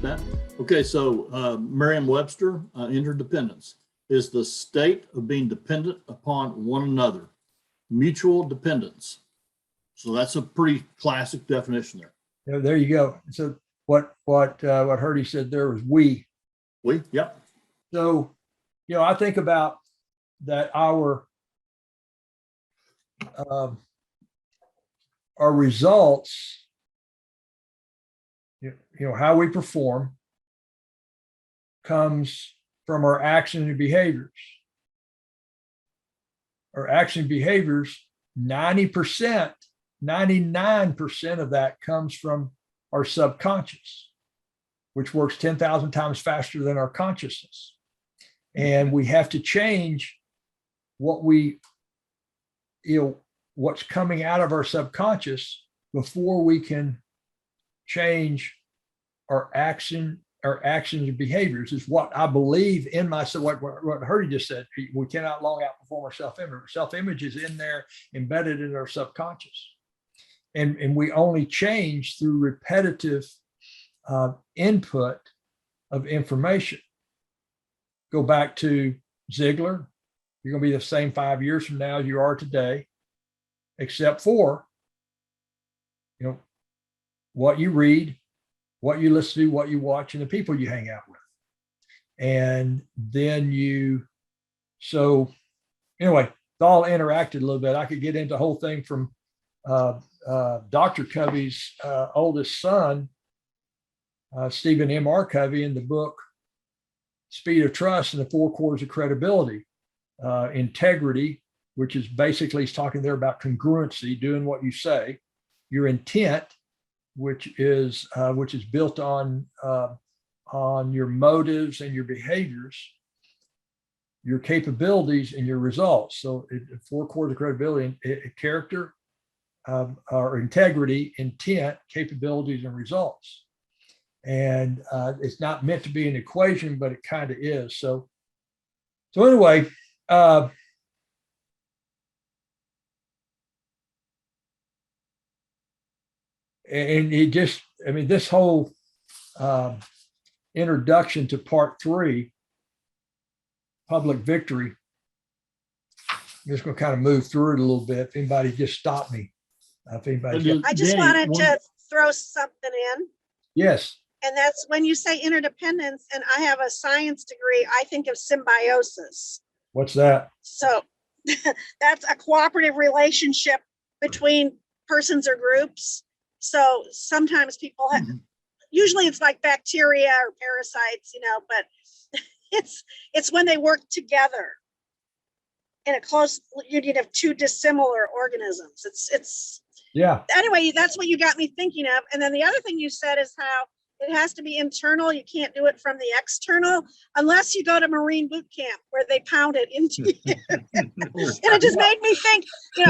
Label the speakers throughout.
Speaker 1: that. Okay, so Merriam-Webster, interdependence is the state of being dependent upon one another, mutual dependence. So that's a pretty classic definition there.
Speaker 2: Yeah, there you go. So what Herdy said there was we.
Speaker 1: Yep.
Speaker 2: So, I think about that our results, how we perform comes from our actions and behaviors. Our action and behaviors, 90%, 99% of that comes from our subconscious, which works 10,000 times faster than our consciousness. And we have to change what's coming out of our subconscious before we can change our actions and behaviors, is what I believe in myself. What Herdy just said, we cannot long outperform our self-image. Self-image is in there, embedded in our subconscious. And we only change through repetitive input of information. Go back to Ziegler. You're going to be the same 5 years from now as you are today, except for, what you read, what you listen to, what you watch, and the people you hang out with. And then so anyway, it's all interacted a little bit. I could get into the whole thing from Dr. Covey's oldest son, Stephen M.R. Covey, in the book Speed of Trust and the Four Quarters of Credibility. Integrity, which is basically, he's talking there about congruency, doing what you say. Your intent, which is built on your motives and your behaviors, your capabilities and your results. So four quarters of credibility: character, or integrity, intent, capabilities, and results. And it's not meant to be an equation, but it kind of is. So anyway, and this whole introduction to part 3, public victory, I'm just going to kind of move through it a little bit. If anybody just stop me. If anybody,
Speaker 3: I just wanted to throw something in.
Speaker 2: Yes.
Speaker 3: And that's when you say interdependence, and I have a science degree, I think of symbiosis.
Speaker 2: What's that?
Speaker 3: So that's a cooperative relationship between persons or groups. So sometimes people have, usually it's like bacteria or parasites, but it's when they work together in a close union of two dissimilar organisms.
Speaker 2: Yeah.
Speaker 3: Anyway, that's what you got me thinking of. And then the other thing you said is how it has to be internal. You can't do it from the external unless you go to Marine boot camp where they pound it into you. And it just made me think,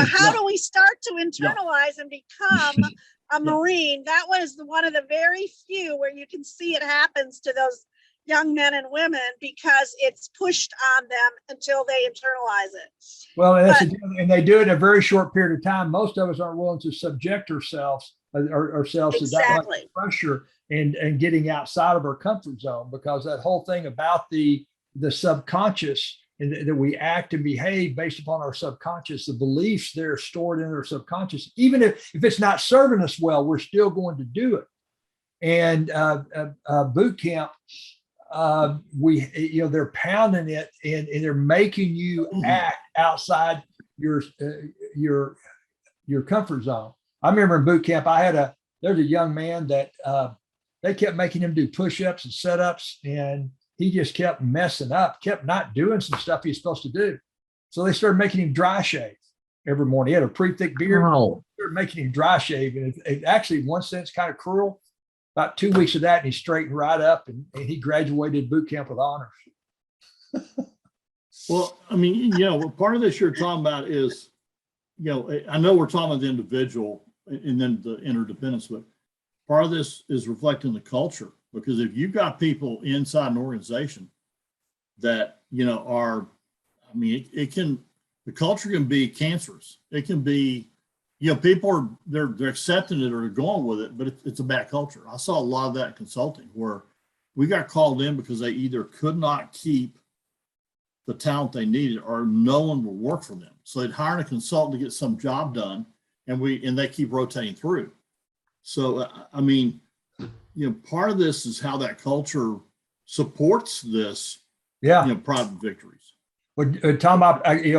Speaker 3: how do we start to internalize and become a Marine? That was one of the very few where you can see it happens to those young men and women because it's pushed on them until they internalize it.
Speaker 2: Well, and they do it in a very short period of time. Most of us aren't willing to subject ourselves to that much pressure and getting outside of our comfort zone, because that whole thing about the subconscious, and that we act and behave based upon our subconscious, the beliefs that are stored in our subconscious, even if it's not serving us well, we're still going to do it. And boot camp, they're pounding it and they're making you act outside your comfort zone. I remember in boot camp, there's a young man that they kept making him do push-ups and set-ups, and he just kept messing up, kept not doing some stuff he's supposed to do. So they started making him dry shave every morning. He had a pretty thick beard.
Speaker 1: Wow.
Speaker 2: They started making him dry shave, and it actually, in one sense, kind of cruel. About 2 weeks of that, and he straightened right up, and he graduated boot camp with honors.
Speaker 1: Well, part of this you're talking about is, I know we're talking about the individual and then the interdependence, but part of this is reflecting the culture, because if you've got people inside an organization that, the culture can be cancerous. It can be, people they're accepting it or going with it, but it's a bad culture. I saw a lot of that in consulting where we got called in because they either could not keep the talent they needed or no one would work for them. So they'd hire a consultant to get some job done, and they keep rotating through. So, I mean, part of this is how that culture supports this,
Speaker 2: Yeah.
Speaker 1: private victories.
Speaker 2: Well, Tom, I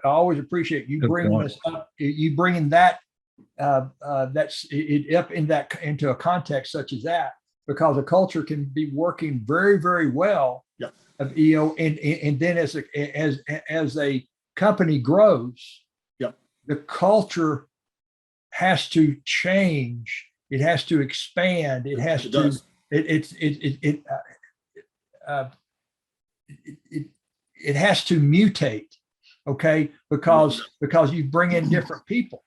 Speaker 2: always appreciate you
Speaker 4: Good
Speaker 2: bringing
Speaker 4: point.
Speaker 2: this up. You bringing that that's it up into a context such as that, because a culture can be working very, very well.
Speaker 1: Yeah.
Speaker 2: And then as a company grows,
Speaker 1: yeah,
Speaker 2: the culture has to change. It has to expand. It has to. It has to mutate, okay? Because you bring in different people,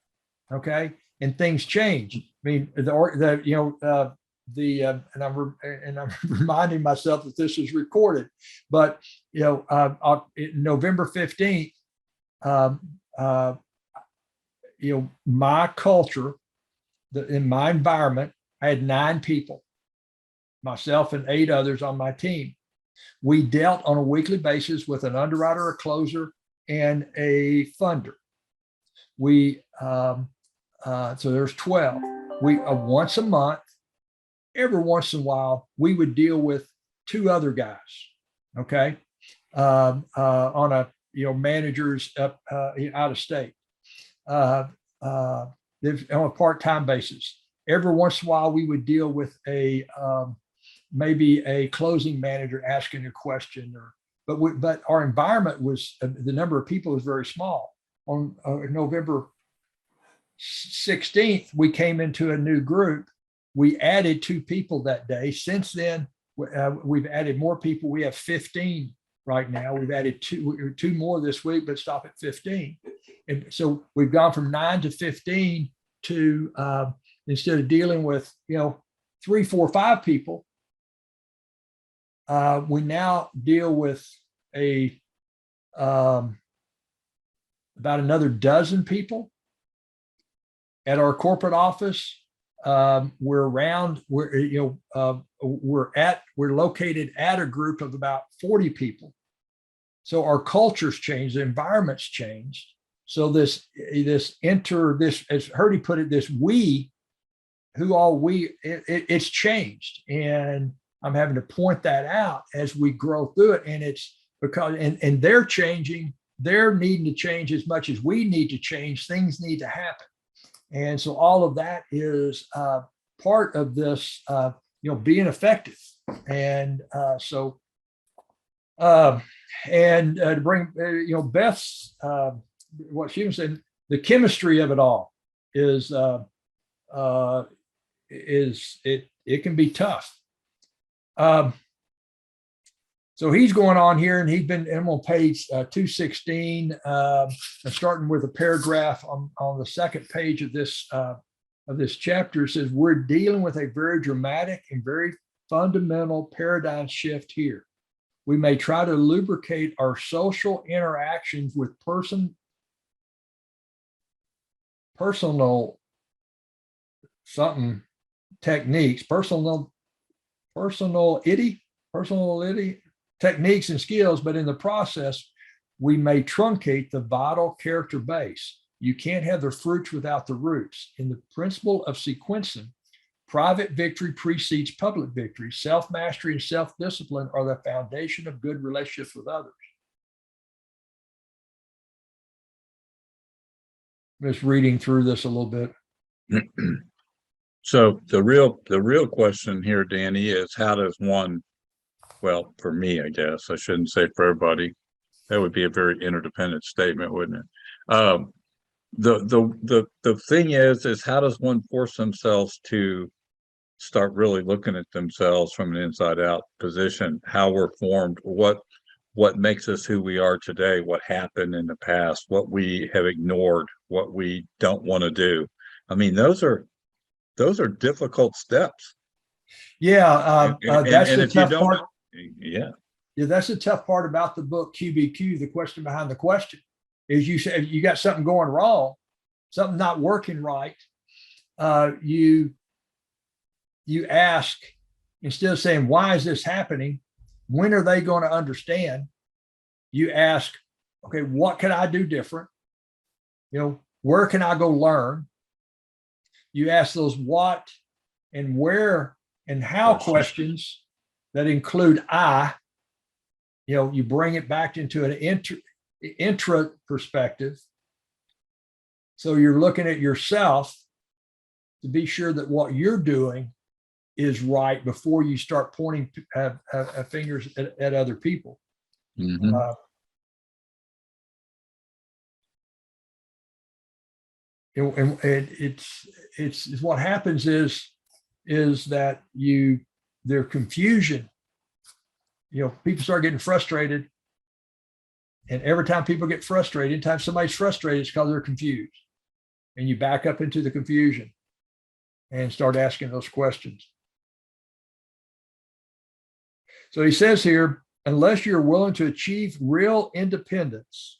Speaker 2: okay, and things change. I mean, and I'm reminding myself that this is recorded, but November 15th, my culture, in my environment, I had 9 people, myself and 8 others on my team. We dealt on a weekly basis with an underwriter, a closer, and a funder. So there's 12. We once a month, every once in a while, we would deal with 2 other guys, okay, on a managers up out of state, on a part-time basis. Every once in a while, we would deal with maybe a closing manager asking a question, but our environment was, the number of people was very small. On November 16th, we came into a new group. We added 2 people that day. Since then, we've added more people. We have 15 right now. We've added 2 more this week, but stop at 15. And so we've gone from 9 to 15 to instead of dealing with 3, 4, 5 people, we now deal with about another dozen people at our corporate office. We're located at a group of about 40 people. So our culture's changed, the environment's changed. So as Herdy put it, it's changed. And I'm having to point that out as we grow through it. And it's because, and they're changing, they're needing to change as much as we need to change. Things need to happen. And so all of that is part of this, being effective. And to bring, Beth's, what she was saying, the chemistry of it all is it can be tough. So he's going on here, and I'm on page 216, starting with a paragraph on the second page of this chapter. It says, we're dealing with a very dramatic and very fundamental paradigm shift here. We may try to lubricate our social interactions with personal techniques, personality techniques and skills, but in the process, we may truncate the vital character base. You can't have the fruits without the roots. In the principle of sequencing, private victory precedes public victory. Self-mastery and self-discipline are the foundation of good relationships with others. I'm just reading through this a little bit.
Speaker 4: So the real question here, Danny, is how does one, well, for me, I guess I shouldn't say for everybody, that would be a very interdependent statement, wouldn't it? The thing is how does one force themselves to start really looking at themselves from an inside out position, how we're formed, what makes us who we are today, what happened in the past, what we have ignored, what we don't want to do. I mean, those are difficult steps.
Speaker 2: Yeah, that's the tough part.
Speaker 4: Yeah,
Speaker 2: that's the tough part about the book QBQ, the question behind the question, is you say you got something going wrong, something not working right. You ask, instead of saying, why is this happening? When are they going to understand? You ask, okay, what can I do different? Where can I go learn? You ask those what and where and how questions that include I. You bring it back into an intra perspective. So you're looking at yourself to be sure that what you're doing is right before you start pointing fingers at other people.
Speaker 4: Mhm.
Speaker 2: And it's what happens is that their confusion, people start getting frustrated. And every time people get frustrated, anytime somebody's frustrated, it's because they're confused. And you back up into the confusion and start asking those questions. So he says here, unless you're willing to achieve real independence,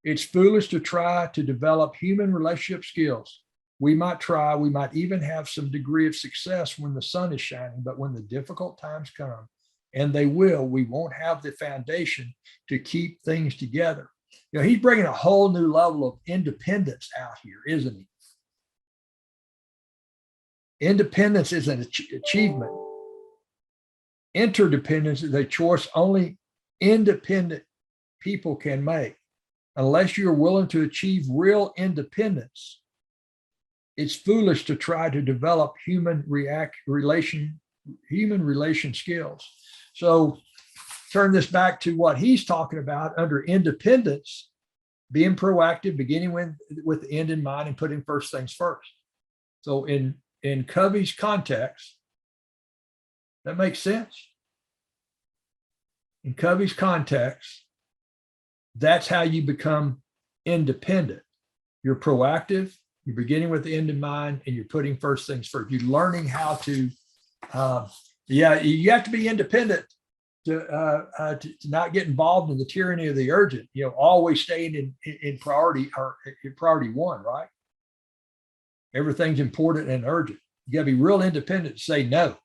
Speaker 2: it's foolish to try to develop human relationship skills. We might try, we might even have some degree of success when the sun is shining, but when the difficult times come, and they will, we won't have the foundation to keep things together. He's bringing a whole new level of independence out here, isn't he? Independence is an achievement. Interdependence is a choice only independent people can make. Unless you're willing to achieve real independence, it's foolish to try to develop human relation skills. So turn this back to what he's talking about under independence, being proactive, beginning with the end in mind and putting first things first. So in Covey's context, that makes sense. In Covey's context, that's how you become independent. You're proactive, you're beginning with the end in mind, and you're putting first things first. You're learning how to, you have to be independent to not get involved in the tyranny of the urgent, always staying in priority or in priority one, right? Everything's important and urgent. You gotta be real independent to say no.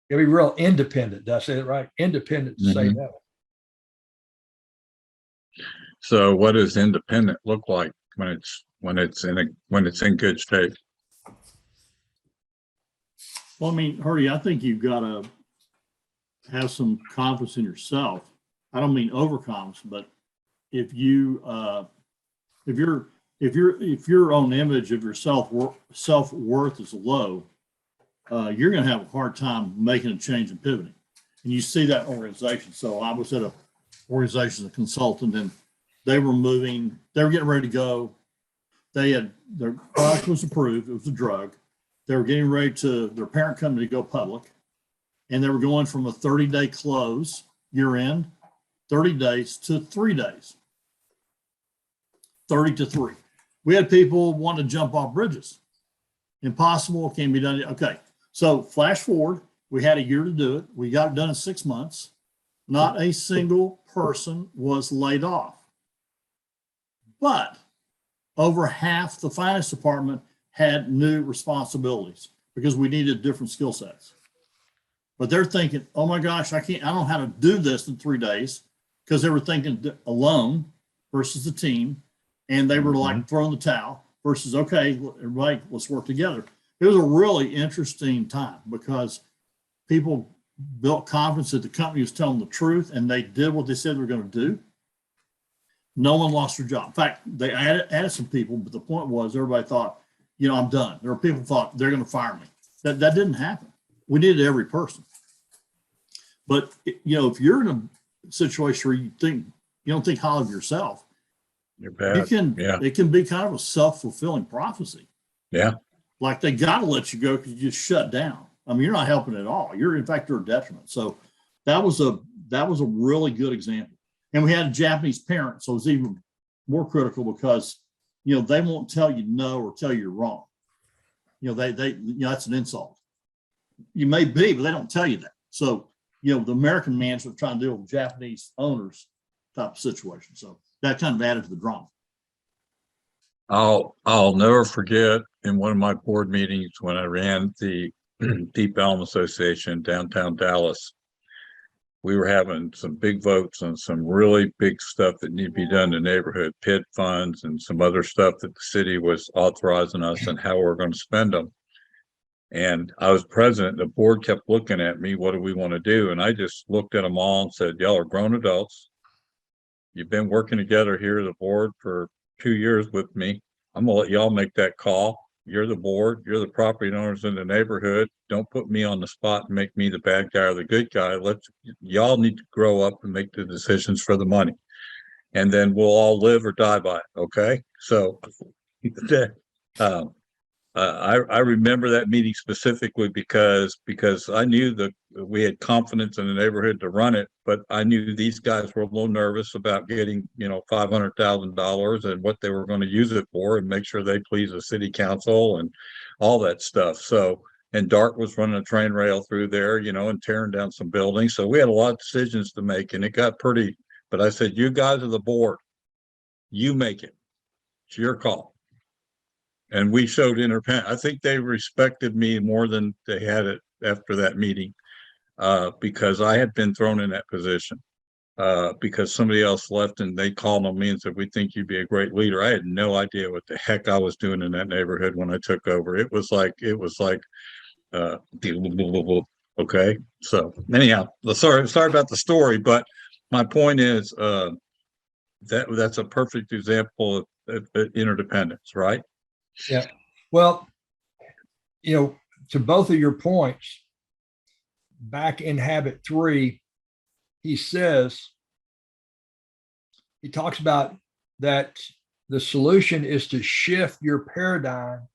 Speaker 2: You gotta be real independent. Did I say it right? Independent to say no.
Speaker 4: So what does independent look like when it's in good shape?
Speaker 1: Well, I mean, Hurdy, I think you've got to have some confidence in yourself. I don't mean overconfidence, but if your own image of your self-worth is low, you're going to have a hard time making a change and pivoting. And you see that in organizations. So I was at a organization as a consultant, and they were getting ready to go. Their product was approved. It was a drug. They were getting ready to their parent company to go public, and they were going from a 30-day close year end, 30 days to 3 days, 30 to 3. We had people want to jump off bridges. Impossible, can be done. Okay, so flash forward, we had a year to do it. We got it done in 6 months. Not a single person was laid off, but over half the finance department had new responsibilities because we needed different skill sets. But they're thinking, oh my gosh, I don't know how to do this in 3 days, because they were thinking alone versus the team. And they were like throwing the towel versus, okay, everybody, let's work together. It was a really interesting time because people built confidence that the company was telling the truth and they did what they said they were going to do. No one lost their job. In fact, they added some people, but the point was everybody thought, I'm done. There were people who thought they're going to fire me. That didn't happen. We needed every person. But, if you're in a situation where you don't think highly of yourself,
Speaker 4: You're bad.
Speaker 1: It can be kind of a self-fulfilling prophecy.
Speaker 4: Yeah.
Speaker 1: Like they got to let you go because you just shut down. I mean, you're not helping at all. You're a detriment. So that was a really good example. And we had a Japanese parent, so it was even more critical because, they won't tell you no or tell you you're wrong. That's an insult. You may be, but they don't tell you that. So, the American management trying to deal with Japanese owners type of situation. So that kind of added to the drama.
Speaker 4: I'll never forget in one of my board meetings when I ran the Deep Elm Association in downtown Dallas. We were having some big votes on some really big stuff that need to be done in the neighborhood, PID funds and some other stuff that the city was authorizing us and how we're going to spend them. And I was president. The board kept looking at me, what do we want to do? And I just looked at them all and said, y'all are grown adults. You've been working together here, the board, for 2 years with me. I'm gonna let y'all make that call. You're the board, you're the property owners in the neighborhood. Don't put me on the spot and make me the bad guy or the good guy. Y'all need to grow up and make the decisions for the money. And then we'll all live or die by it, okay? So I remember that meeting specifically because I knew that we had confidence in the neighborhood to run it, but I knew these guys were a little nervous about getting, $500,000 and what they were going to use it for and make sure they please the city council and all that stuff. So, and Dart was running a train rail through there, and tearing down some buildings. So we had a lot of decisions to make, and it got pretty, but I said, you guys are the board, you make it. It's your call. And we showed independent. I think they respected me more than they had it after that meeting, because I had been thrown in that position, because somebody else left and they called on me and said, we think you'd be a great leader. I had no idea what the heck I was doing in that neighborhood when I took over. It was like, okay. So anyhow, sorry about the story, but my point is, that's a perfect example of interdependence, right?
Speaker 2: Yeah. Well, to both of your points, back in habit 3, he talks about that the solution is to shift your paradigm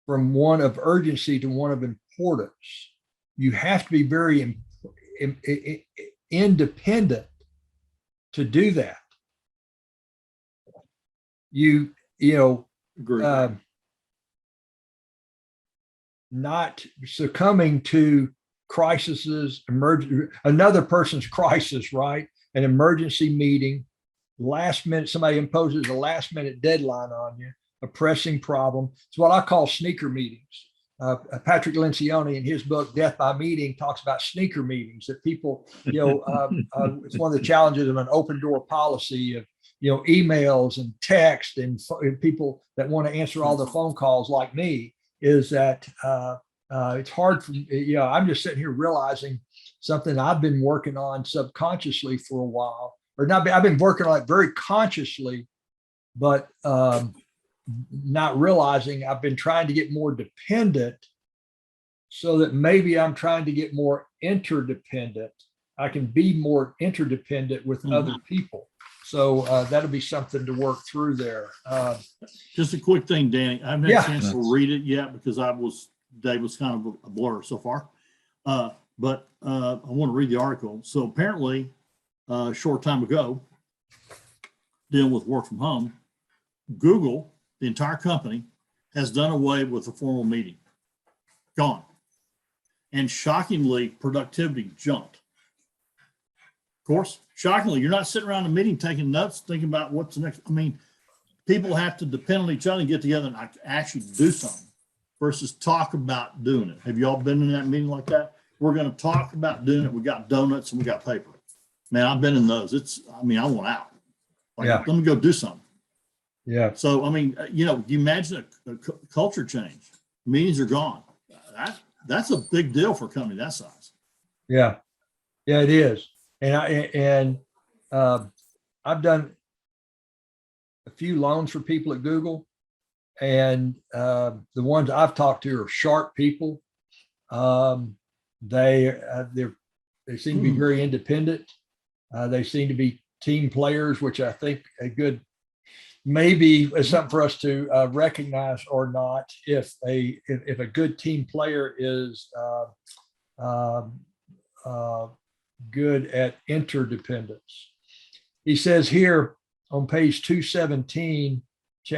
Speaker 2: from one of urgency to one of importance. You have to be very independent to do that.
Speaker 1: Agree.
Speaker 2: Not succumbing to crises, another person's crisis, right? An emergency meeting, last minute, somebody imposes a last minute deadline on you, a pressing problem. It's what I call sneaker meetings. Patrick Lencioni in his book, Death by Meeting, talks about sneaker meetings that people, it's one of the challenges of an open door policy of, emails and text and people that want to answer all the phone calls like me, is that it's hard for me. I'm just sitting here realizing something I've been working on subconsciously for a while, or not. I've been working on it very consciously, but not realizing I've been trying to get more dependent, so that maybe I'm trying to get more interdependent. I can be more interdependent with other people. So that'll be something to work through there.
Speaker 1: Just a quick thing, Danny. I haven't had
Speaker 2: Yeah.
Speaker 1: a chance to read it yet because Dave was kind of a blur so far. But I want to read the article. So apparently, a short time ago, dealing with work from home, Google, the entire company, has done away with a formal meeting. Gone. And shockingly, productivity jumped. Of course, shockingly, you're not sitting around a meeting taking notes, thinking about what's the next. I mean, people have to depend on each other and get together and actually do something versus talk about doing it. Have you all been in that meeting like that? We're going to talk about doing it. We got donuts and we got paper. Man, I've been in those. I want out. Let me go do something.
Speaker 2: Yeah.
Speaker 1: So, you imagine a culture change. Meetings are gone. That's a big deal for a company that size.
Speaker 2: Yeah. Yeah, it is. And I've done a few loans for people at Google, and the ones I've talked to are sharp people. They seem to be very independent. They seem to be team players, which I think maybe is something for us to recognize or not. If a good team player is good at interdependence. He says here on page 217, he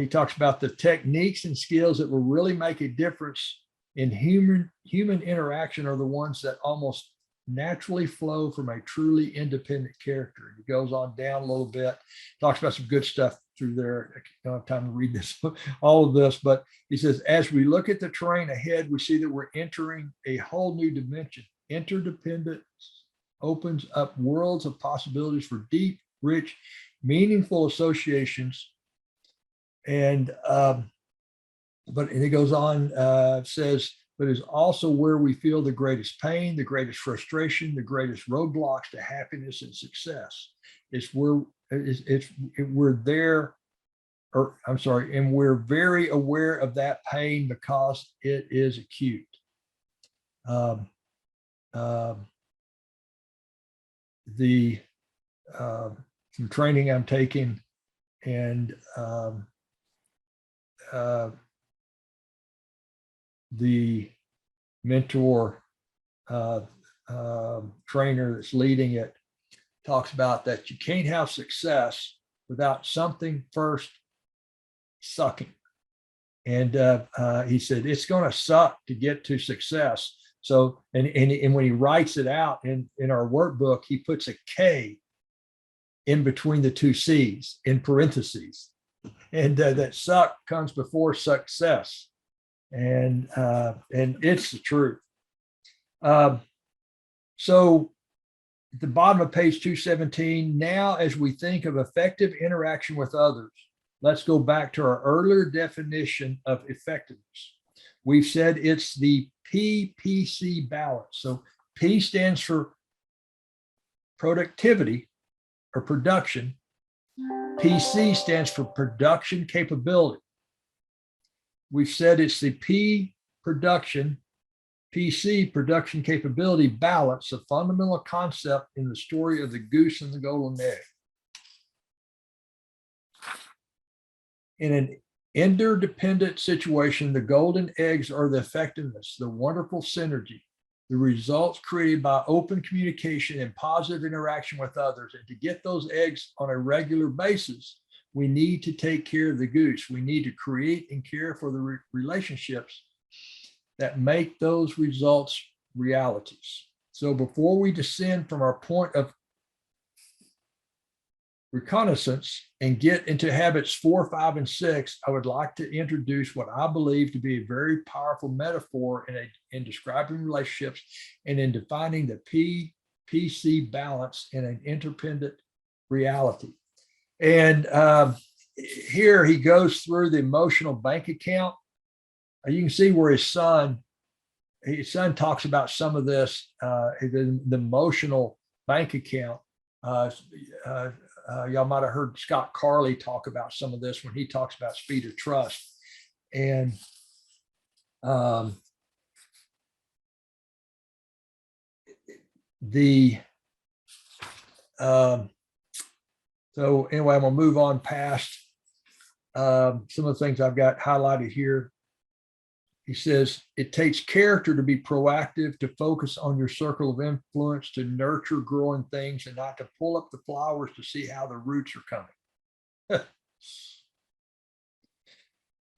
Speaker 2: talks about the techniques and skills that will really make a difference in human interaction are the ones that almost naturally flow from a truly independent character. He goes on down a little bit, talks about some good stuff through there. I don't have time to read this, all of this, but he says, as we look at the terrain ahead, we see that we're entering a whole new dimension. Interdependence opens up worlds of possibilities for deep, rich, meaningful associations. And it goes on, says, but is also where we feel the greatest pain, the greatest frustration, the greatest roadblocks to happiness and success. It's where we're there, or I'm sorry, and we're very aware of that pain because it is acute. Some training I'm taking, and the mentor trainer that's leading it talks about that you can't have success without something first sucking. And he said, it's going to suck to get to success. So, and when he writes it out in our workbook, he puts a K in between the two C's in parentheses. And that suck comes before success. And it's the truth. So at the bottom of page 217, now as we think of effective interaction with others, let's go back to our earlier definition of effectiveness. We've said it's the PPC balance. So P stands for productivity or production. PC stands for production capability. We've said it's the P production, PC production capability balance, a fundamental concept in the story of the goose and the golden egg. In an interdependent situation, the golden eggs are the effectiveness, the wonderful synergy, the results created by open communication and positive interaction with others. And to get those eggs on a regular basis, we need to take care of the goose. We need to create and care for the relationships that make those results realities. So before we descend from our point of reconnaissance and get into habits 4, 5, and 6, I would like to introduce what I believe to be a very powerful metaphor in describing relationships and in defining the PPC balance in an interdependent reality. And here he goes through the emotional bank account. You can see where his son talks about some of this, the emotional bank account. Y'all might have heard Scott Carley talk about some of this when he talks about speed of trust. And so anyway, I'm gonna move on past some of the things I've got highlighted here. He says, it takes character to be proactive, to focus on your circle of influence, to nurture growing things, and not to pull up the flowers to see how the roots are coming.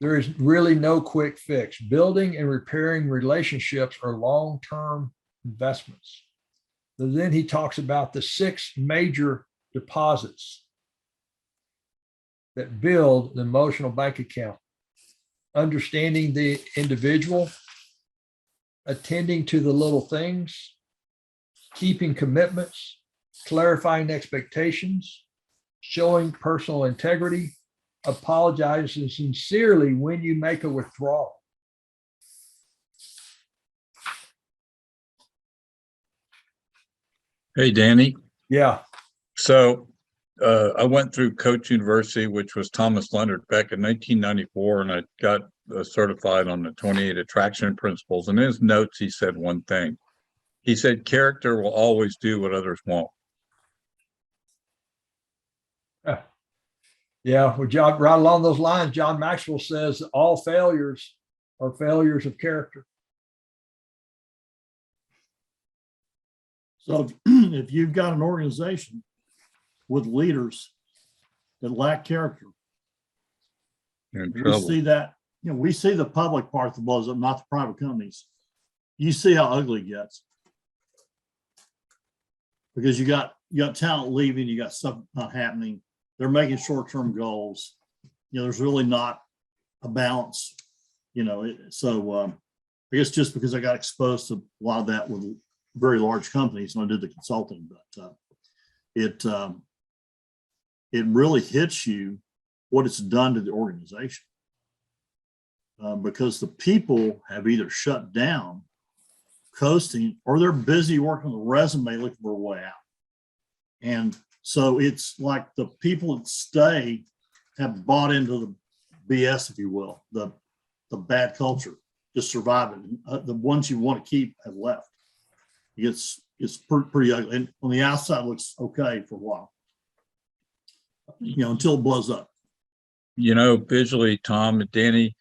Speaker 2: There is really no quick fix. Building and repairing relationships are long-term investments. But then he talks about the 6 major deposits that build the emotional bank account. Understanding the individual, attending to the little things, keeping commitments, clarifying expectations, showing personal integrity, apologizing sincerely when you make a withdrawal.
Speaker 4: Hey, Danny.
Speaker 2: Yeah.
Speaker 4: So I went through Coach University, which was Thomas Leonard back in 1994, and I got certified on the 28 attraction principles. And in his notes, he said one thing. He said, character will always do what others won't.
Speaker 2: Yeah, well, John, right along those lines, John Maxwell says all failures are failures of character.
Speaker 1: So if you've got an organization with leaders that lack character, we see that, we see the public part that blows up, not the private companies. You see how ugly it gets. because you got talent leaving, you got stuff not happening. They're making short-term goals. There's really not a balance, so I guess just because I got exposed to a lot of that with very large companies when I did the consulting, but it really hits you what it's done to the organization, because the people have either shut down, coasting, or they're busy working on the resume looking for a way out. And so it's like the people that stay have bought into the BS, if you will, the bad culture, just surviving. The ones you want to keep have left. It's pretty ugly. And on the outside, it looks okay for a while, until it blows up.
Speaker 4: Visually, Tom and Danny,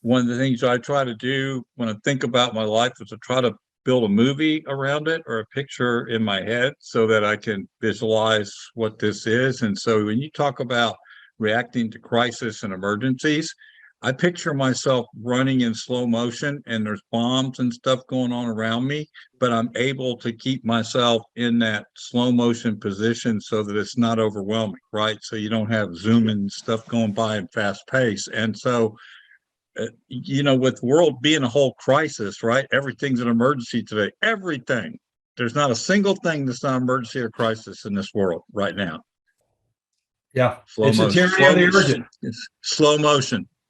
Speaker 4: one of the things I try to do when I think about my life is to try to build a movie around it or a picture in my head so that I can visualize what this is. And so when you talk about reacting to crisis and emergencies, I picture myself running in slow motion and there's bombs and stuff going on around me, but I'm able to keep myself in that slow motion position so that it's not overwhelming, right? So you don't have zooming stuff going by in fast pace. And so, with the world being a whole crisis, right? Everything's an emergency today. Everything. There's not a single thing that's not an emergency or crisis in this world right now.
Speaker 2: Yeah.
Speaker 4: Slow
Speaker 2: It's
Speaker 4: motion.
Speaker 2: a tyranny of the urgent.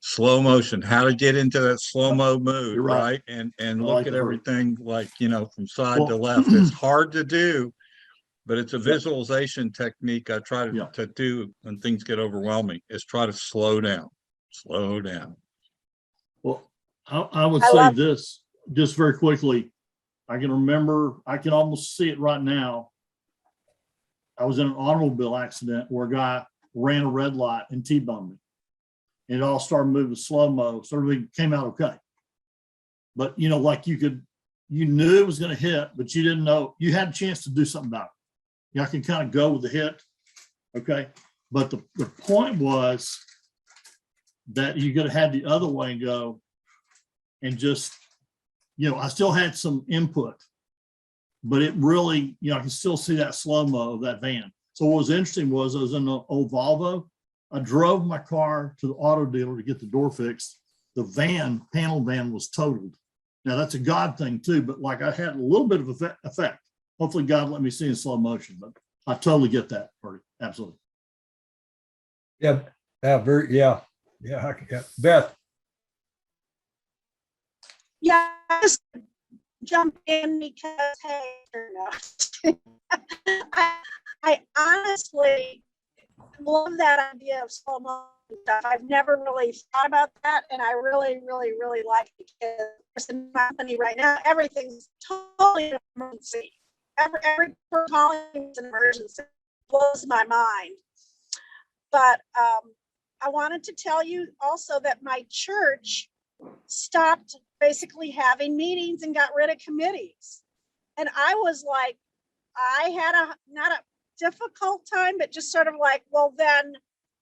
Speaker 4: Slow motion, how to get into that slow-mo mood,
Speaker 1: You're
Speaker 4: right?
Speaker 1: right.
Speaker 4: And
Speaker 1: I
Speaker 4: look
Speaker 1: like
Speaker 4: at
Speaker 1: the hurt.
Speaker 4: everything like, from side to
Speaker 1: Well,
Speaker 4: left. It's hard to do, but it's a visualization technique I try to do when things get overwhelming, is try to slow down.
Speaker 1: Well, I would
Speaker 3: I
Speaker 1: say
Speaker 3: love-
Speaker 1: this just very quickly. I can almost see it right now. I was in an automobile accident where a guy ran a red light and T-boned me. And it all started moving slow-mo, so everything came out okay. But, like you knew it was going to hit, but you didn't know, you had a chance to do something about it. I can kind of go with the hit, okay? But the point was that you could have had the other way and go and just, I still had some input, but it really, I can still see that slow-mo of that van. So what was interesting was I was in an old Volvo. I drove my car to the auto dealer to get the door fixed. The panel van was totaled. Now that's a God thing too, but like I had a little bit of effect. Hopefully God let me see in slow motion, but I totally get that part. Absolutely.
Speaker 2: Yeah. Yeah. Beth.
Speaker 3: Yeah, I just jump in because, hey, I honestly love that idea of slow motion stuff. I've never really thought about that, and I really, really, really like it because in my company right now, everything's totally an emergency. Every calling is an emergency. It blows my mind. But I wanted to tell you also that my church stopped basically having meetings and got rid of committees. And I was like, I had not a difficult time, but just sort of like, well, then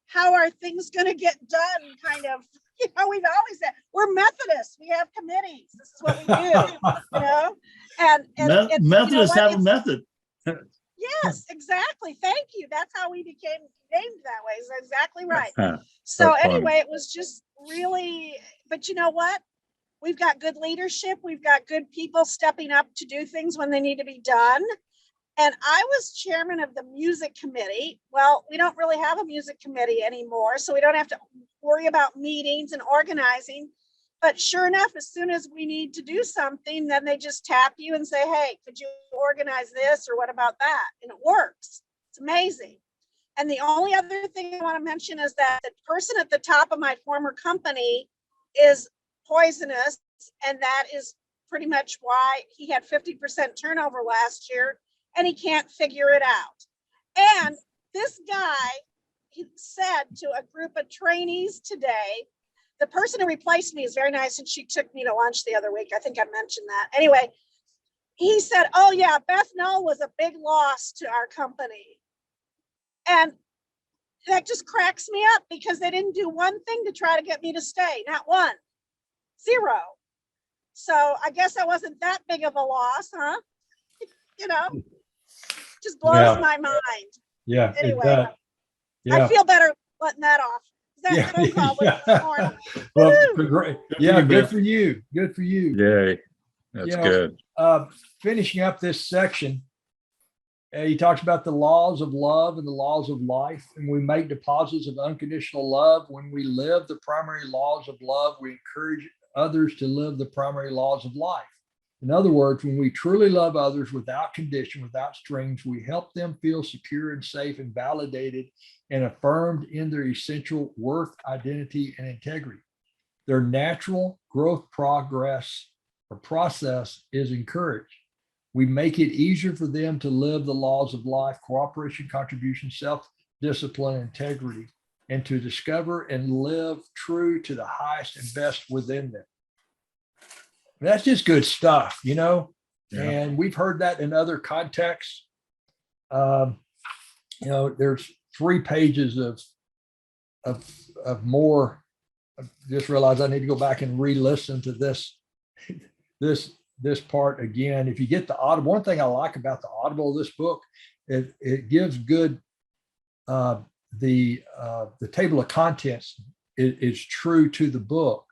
Speaker 3: how are things going to get done? Kind of, we've always said we're Methodists. We have committees. This is what we do, And
Speaker 1: Methodists have a method.
Speaker 3: Yes, exactly. Thank you. That's how we became named that way. Is exactly right. So anyway, it was just really, but you know what? We've got good leadership. We've got good people stepping up to do things when they need to be done. And I was chairman of the music committee. Well, we don't really have a music committee anymore, so we don't have to worry about meetings and organizing. But sure enough, as soon as we need to do something, then they just tap you and say, hey, could you organize this or what about that? And it works. It's amazing. And the only other thing I want to mention is that the person at the top of my former company is poisonous. And that is pretty much why he had 50% turnover last year and he can't figure it out. And this guy, he said to a group of trainees today, the person who replaced me is very nice and she took me to lunch the other week. I think I mentioned that. Anyway, he said, oh yeah, Beth Null was a big loss to our company. And that just cracks me up because they didn't do one thing to try to get me to stay. Not one. Zero. So I guess I wasn't that big of a loss, huh? Just blows
Speaker 2: Yeah.
Speaker 3: my mind.
Speaker 2: Yeah. it
Speaker 3: Anyway,
Speaker 2: does.
Speaker 3: I
Speaker 2: Yeah.
Speaker 3: feel better letting that off. That
Speaker 2: Yeah.
Speaker 3: phone call was this morning.
Speaker 2: Well,
Speaker 3: Woo-hoo.
Speaker 2: great.
Speaker 1: Good for
Speaker 2: Yeah.
Speaker 1: you,
Speaker 2: Good
Speaker 1: Beth.
Speaker 2: for you. Good for you.
Speaker 4: Yay. That's
Speaker 2: You know,
Speaker 4: good.
Speaker 2: Finishing up this section, he talks about the laws of love and the laws of life. And we make deposits of unconditional love. When we live the primary laws of love, we encourage others to live the primary laws of life. In other words, when we truly love others without condition, without strings, we help them feel secure and safe and validated and affirmed in their essential worth, identity, and integrity. Their natural growth progress or process is encouraged. We make it easier for them to live the laws of life, cooperation, contribution, self-discipline, integrity, and to discover and live true to the highest and best within them. That's just good stuff, you know,
Speaker 1: Yeah.
Speaker 2: and we've heard that in other contexts. You know, there's 3 pages of more. I just realized I need to go back and re-listen to this part again. If you get the Audible, one thing I like about the Audible of this book, it gives good, the table of contents is true to the book.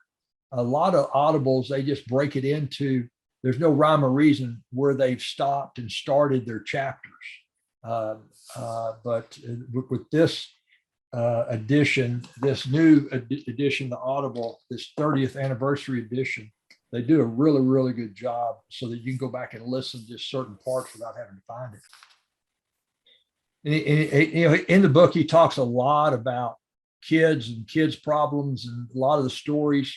Speaker 2: A lot of Audibles, they just break it into, there's no rhyme or reason where they've stopped and started their chapters. But with this edition, this new edition, the Audible, this 30th anniversary edition, they do a really, really good job so that you can go back and listen to just certain parts without having to find it. And you know, in the book, he talks a lot about kids and kids' problems and a lot of the stories.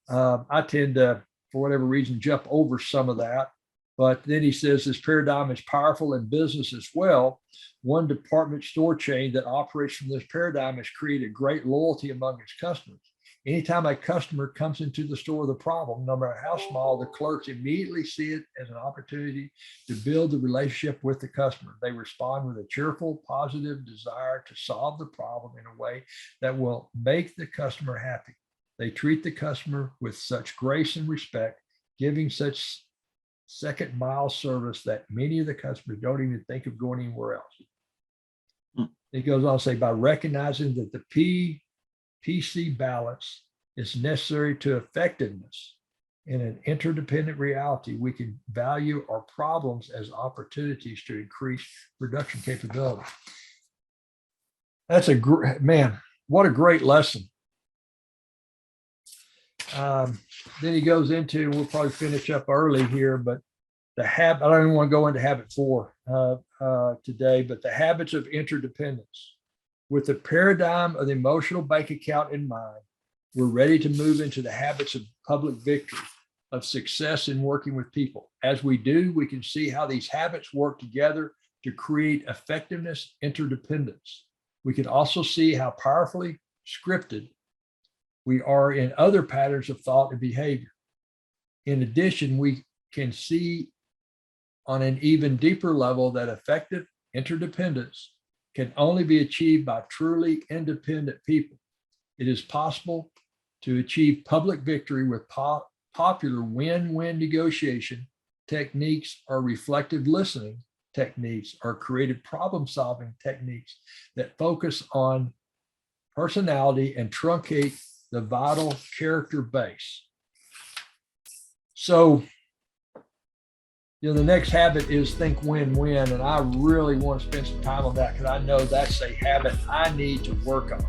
Speaker 2: I tend to, for whatever reason, jump over some of that. But then he says this paradigm is powerful in business as well. One department store chain that operates from this paradigm has created great loyalty among its customers. Anytime a customer comes into the store with a problem, no matter how small, the clerks immediately see it as an opportunity to build the relationship with the customer. They respond with a cheerful, positive desire to solve the problem in a way that will make the customer happy. They treat the customer with such grace and respect, giving such second mile service that many of the customers don't even think of going anywhere else. It goes on to say, by recognizing that the PC balance is necessary to effectiveness in an interdependent reality, we can value our problems as opportunities to increase production capability. That's a great, man, what a great lesson. Then he goes into, we'll probably finish up early here, but the habit, I don't even want to go into habit 4 today, but the habits of interdependence. With the paradigm of the emotional bank account in mind, we're ready to move into the habits of public victory, of success in working with people. As we do, we can see how these habits work together to create effectiveness, interdependence. We can also see how powerfully scripted we are in other patterns of thought and behavior. In addition, we can see on an even deeper level that effective interdependence can only be achieved by truly independent people. It is possible to achieve public victory with popular win-win negotiation techniques or reflective listening techniques or creative problem-solving techniques that focus on personality and truncate the vital character base. So, you know, the next habit is think win-win. And I really want to spend some time on that because I know that's a habit I need to work on.